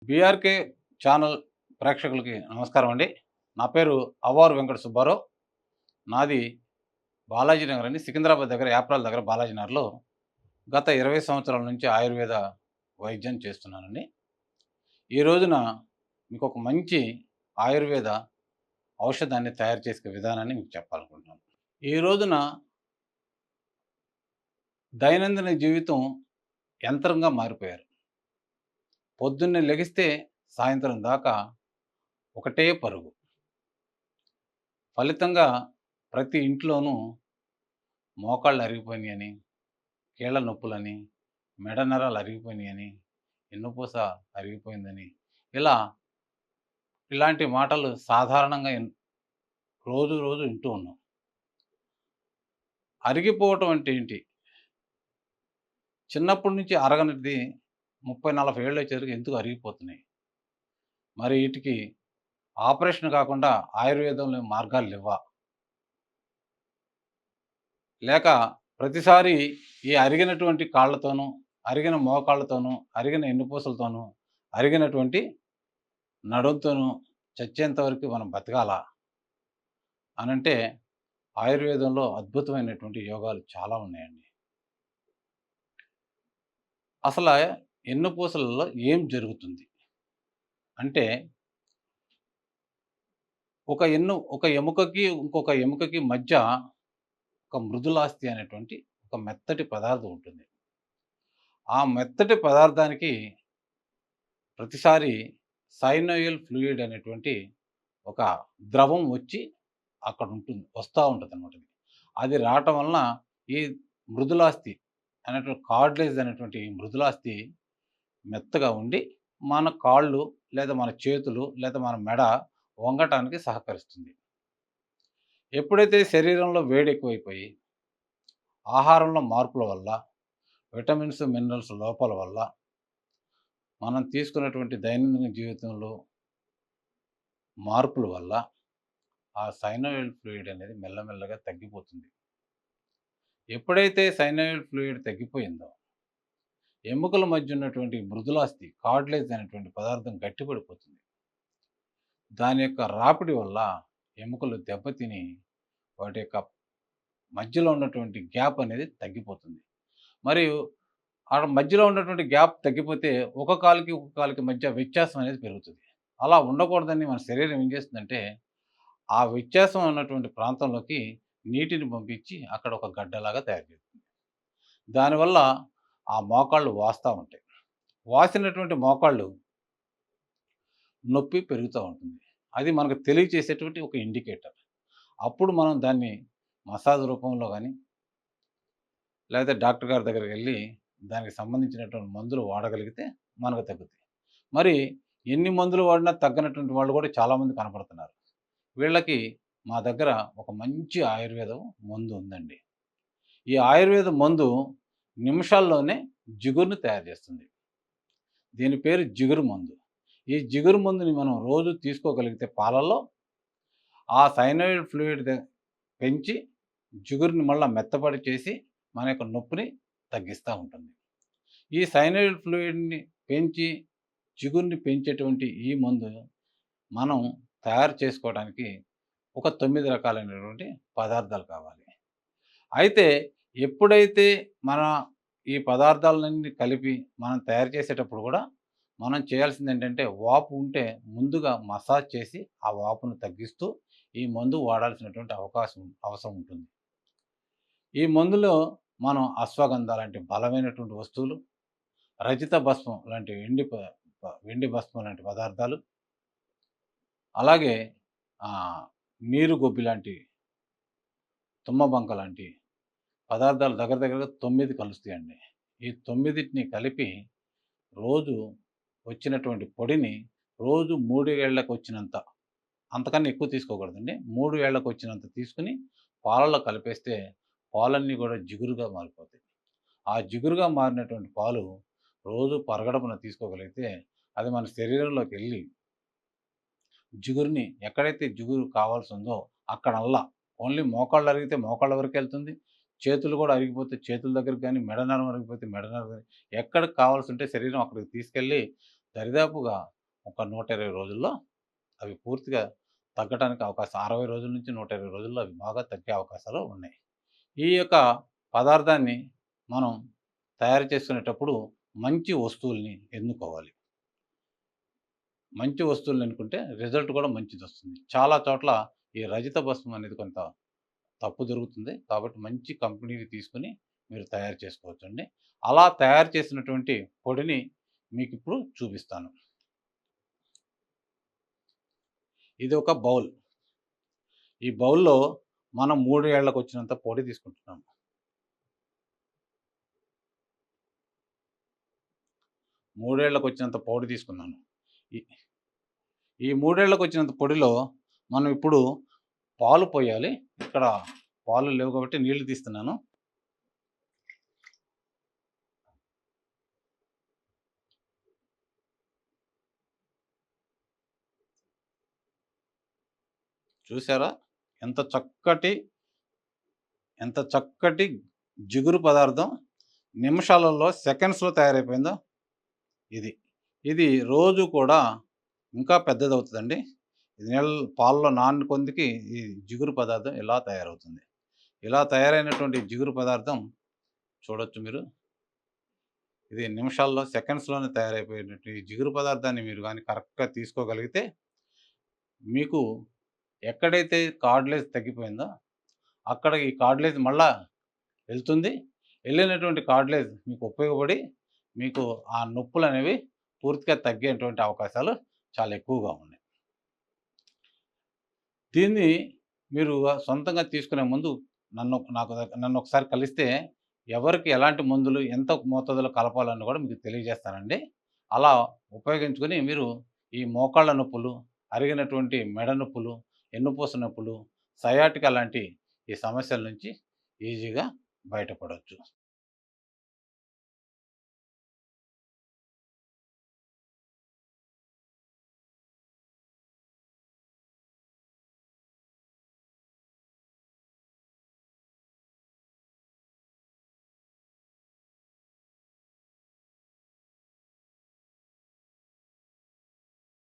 BRK channel ప్రేక్షకులకి నమస్కారం అండి. నా పేరు అవ్వారు వెంకట సుబ్బారావు. నాది బాలాజీ నగర్ అండి. సికింద్రాబాద్ దగ్గర యాప్రాల్ దగ్గర బాలాజీ నగర్‌లో గత 20 సంవత్సరాల నుంచి ఆయుర్వేద వైద్యం చేస్తున్నానండి. ఈ రోజున మీకొక మంచి ఆయుర్వేద ఔషధాన్ని తయారు చేసే విధానాన్ని మీకు చెప్పాలనుకుంటున్నాను. ఈ రోజున దైనందిన జీవితం యంత్రంగా మారిపోయారు. పొద్దున్నే లెగిస్తే సాయంత్రం దాకా ఒకటే పరుగు. ఫలితంగా ప్రతి ఇంట్లోనూ మోకాళ్ళు అరిగిపోయినాయని, కీళ్ళ నొప్పులని, మెడ నరాలు అరిగిపోయినాయని, వెన్నుపూస అరిగిపోయిందని, ఇలా ఇలాంటి మాటలు సాధారణంగా రోజు రోజు వింటూ ఉన్నాం. అరిగిపోవటం అంటే ఏంటి? చిన్నప్పటి నుంచి అరగనిది 30, 40 ఏళ్ళొచ్చేసరికి ఎందుకు అరిగిపోతున్నాయి? మరి ఈటికి ఆపరేషన్ కాకుండా ఆయుర్వేదంలో మార్గాలు లెవ్వా? లేక ప్రతిసారి ఈ అరిగినటువంటి కాళ్ళతోనూ, అరిగిన మోకాళ్ళతోనూ, అరిగిన ఎన్నుపూసలతోనూ, అరిగినటువంటి నడుంతోనూ చచ్చేంత వరకు మనం బతకాలా? అనంటే ఆయుర్వేదంలో అద్భుతమైనటువంటి యోగాలు చాలా ఉన్నాయండి. అసల ఎన్నుపూసలలో ఏం జరుగుతుంది? అంటే ఒక ఎముకకి, ఇంకొక ఎముకకి మధ్య ఒక మృదులాస్థి అనేటువంటి ఒక మెత్తటి పదార్థం ఉంటుంది. ఆ మెత్తటి పదార్థానికి ప్రతిసారి సైనోయిల్ ఫ్లూయిడ్ అనేటువంటి ఒక ద్రవం వచ్చి వస్తా ఉంటదనమాట అది. అది రావటం వలన ఈ మృదులాస్థి అనేటువంటి కార్టిలేజ్ అనేటువంటి ఈ మృదులాస్థి మెత్తగా ఉండి, మన కాళ్ళు లేదా మన చేతులు లేదా మన మెడ వంగటానికి సహకరిస్తుంది. ఎప్పుడైతే శరీరంలో వేడి ఎక్కువైపోయి, ఆహారంలో మార్పుల వల్ల, విటమిన్స్, మినరల్స్ లోపాల వల్ల, మనం తీసుకున్నటువంటి దైనందిన జీవితంలో మార్పుల వల్ల ఆ సైనోయిల్ ఫ్లూయిడ్ అనేది మెల్లమెల్లగా తగ్గిపోతుంది. ఎప్పుడైతే సైనోయిల్ ఫ్లూయిడ్ తగ్గిపోయిందో, ఎముకల మధ్య ఉన్నటువంటి మృదులాస్థి కార్టిలేజ్ అనేటువంటి పదార్థం గట్టిపడిపోతుంది. దాని యొక్క రాపిడి వల్ల ఎముకలు దెబ్బతిని వాటి యొక్క మధ్యలో ఉన్నటువంటి గ్యాప్ అనేది తగ్గిపోతుంది. మరియు ఆడ మధ్యలో ఉన్నటువంటి గ్యాప్ తగ్గిపోతే ఒక కాలుకి, ఒక కాలుకి మధ్య వ్యత్యాసం అనేది పెరుగుతుంది. అలా ఉండకూడదని మన శరీరం ఏం చేస్తుందంటే, ఆ వ్యత్యాసం ఉన్నటువంటి ప్రాంతంలోకి నీటిని పంపించి అక్కడ ఒక గడ్డలాగా తయారు చేస్తుంది. దానివల్ల ఆ మోకాళ్ళు వాస్తా ఉంటాయి. వాసినటువంటి మోకాళ్ళు నొప్పి పెరుగుతా ఉంటుంది. అది మనకు తెలియచేసేటువంటి ఒక ఇండికేటర్. అప్పుడు మనం దాన్ని మసాజ్ రూపంలో గాని, లేకపోతే డాక్టర్ గారి దగ్గరికెళ్ళి దానికి సంబంధించినటువంటి మందులు వాడగలిగితే మనకు తగ్గుతాయి. మరి ఎన్ని మందులు వాడినా తగ్గనటువంటి వాళ్ళు కూడా చాలామంది కనపడుతున్నారు. వీళ్ళకి మా దగ్గర ఒక మంచి ఆయుర్వేదం మందు ఉందండి. ఈ ఆయుర్వేద మందు నిమిషాల్లోనే జిగురుని తయారు చేస్తుంది. దీని పేరు జిగురు మందు. ఈ జిగురు మందుని మనం రోజు తీసుకోగలిగితే పాలల్లో ఆ సైనోయిడ్ ఫ్లూయిడ్ పెంచి జిగురుని మళ్ళా మెత్తబడి చేసి మన యొక్క నొప్పిని తగ్గిస్తూ ఉంటుంది. ఈ సైనోయిడ్ ఫ్లూయిడ్‌ని పెంచి జిగురుని పెంచేటువంటి ఈ మందు మనం తయారు చేసుకోవడానికి ఒక 9 రకాలైనటువంటి పదార్థాలు కావాలి. అయితే ఎప్పుడైతే మన ఈ పదార్థాలన్నీ కలిపి మనం తయారు చేసేటప్పుడు కూడా మనం చేయాల్సిందేంటంటే వాపు ఉంటే ముందుగా మసాజ్ చేసి ఆ వాపును తగ్గిస్తూ ఈ మందు వాడాల్సినటువంటి అవసరం ఉంటుంది. ఈ మందులో మనం అశ్వగంధ లాంటి బలమైనటువంటి వస్తువులు, రజిత భస్మం లాంటి వెండి భస్మం లాంటి పదార్థాలు, అలాగే నీరుగొబ్బి లాంటి, తుమ్మబంక లాంటి పదార్థాలు దగ్గర దగ్గరగా 9 కలుస్తాయండి. ఈ 9టిని కలిపి రోజు వచ్చినటువంటి పొడిని రోజు 3 ఏళ్లకొచ్చినంత, అంతకన్నా ఎక్కువ తీసుకోకూడదండి. 3 ఏళ్లకొచ్చినంత తీసుకొని పాలల్లో కలిపేస్తే పాలన్నీ కూడా జిగురుగా మారిపోతాయి. ఆ జిగురుగా మారినటువంటి పాలు రోజు పరగడుపున తీసుకోగలిగితే అది మన శరీరంలోకెళ్ళి జిగురుని ఎక్కడైతే జిగురు కావాల్సుందో అక్కడల్లా ఓన్లీ మోకాళ్ళు అరిగితే మోకాళ్ళ వరకెళ్తుంది. చేతులు కూడా అరిగిపోతే చేతుల దగ్గరికి గాని, మెడ నరం అరిగిపోతే మెడ నరం ఎక్కడికి కావాల్సుంటే శరీరం అక్కడికి తీసుకెళ్ళి దరిదాపుగా ఒక 120 రోజుల్లో అవి పూర్తిగా తగ్గటానికి అవకాశం 60 రోజుల నుంచి 120 రోజుల్లో అవి బాగా తగ్గే అవకాశాలు ఉన్నాయి. ఈ యొక్క పదార్థాన్ని మనం తయారు చేసుకునేటప్పుడు మంచి వస్తువుల్ని ఎన్నుకోవాలి. మంచి వస్తువుల్ని ఎన్నుకుంటే రిజల్ట్ కూడా మంచిదొస్తుంది. చాలా చోట్ల ఈ రజిత భస్మం అనేది కొంత తప్పు జరుగుతుంది. కాబట్టి మంచి కంపెనీవి తీసుకొని మీరు తయారు చేసుకోవచ్చండి. అలా తయారు చేసినటువంటి పొడిని మీకిప్పుడు చూపిస్తాను. ఇది ఒక బౌల్. ఈ బౌల్‌లో మనం 3 ఏళ్లకొచ్చినంత పొడి తీసుకుంటున్నాం. 3 ఏళ్లకొచ్చినంత పొడి తీసుకున్నాను. ఈ ఈ 3 ఏళ్లకొచ్చినంత పొడిలో మనం ఇప్పుడు పాలు పోయాలి. ఇక్కడ పాలు లేవు కాబట్టి నీళ్లు తీస్తున్నాను. చూసారా? ఎంత చక్కటి ఎంత చక్కటి జిగురు పదార్థం నిమిషాలలో, సెకండ్స్‌లో తయారైపోయిందో ఇది. ఇది రోజు కూడా ఇంకా పెద్దదవుతదండి. ఇది పాలలో నానిన కొందికి ఈ జిగురు పదార్థం ఇలా తయారవుతుంది. ఇలా తయారైనటువంటి జిగురు పదార్థం చూడొచ్చు మీరు. ఇది నిమిషాల్లో, సెకండ్స్‌లోనే తయారైపోయేటట్టు ఈ జిగురు పదార్థాన్ని మీరు గాని కరెక్ట్‌గా తీసుకోగలిగితే, మీకు ఎక్కడైతే కార్డ్‌లేజ్ తగ్గిపోయిందో, అక్కడ ఈ కార్డ్‌లేజ్ మళ్ళా వెళ్తుంది. వెళ్ళినటువంటి కార్డ్‌లేజ్ మీకు ఉపయోగపడి, మీకు ఆ నొప్పులనేవి పూర్తిగా తగ్గేటువంటి అవకాశాలు చాలా ఎక్కువగా ఉన్నాయి. దీన్ని మీరు సొంతంగా తీసుకునే ముందు నన్నొకసారి కలిస్తే, ఎవరికి ఎలాంటి మందులు, ఎంత మోతాదులో కలపాలని కూడా మీకు తెలియజేస్తానండి. అలా ఉపయోగించుకొని మీరు ఈ మోకాళ్ళ నొప్పులు, అరిగినటువంటి మెడ నొప్పులు, వెన్నుపూస నొప్పులు, సయాటికా లాంటి ఈ సమస్యల నుంచి ఈజీగా బయటపడొచ్చు.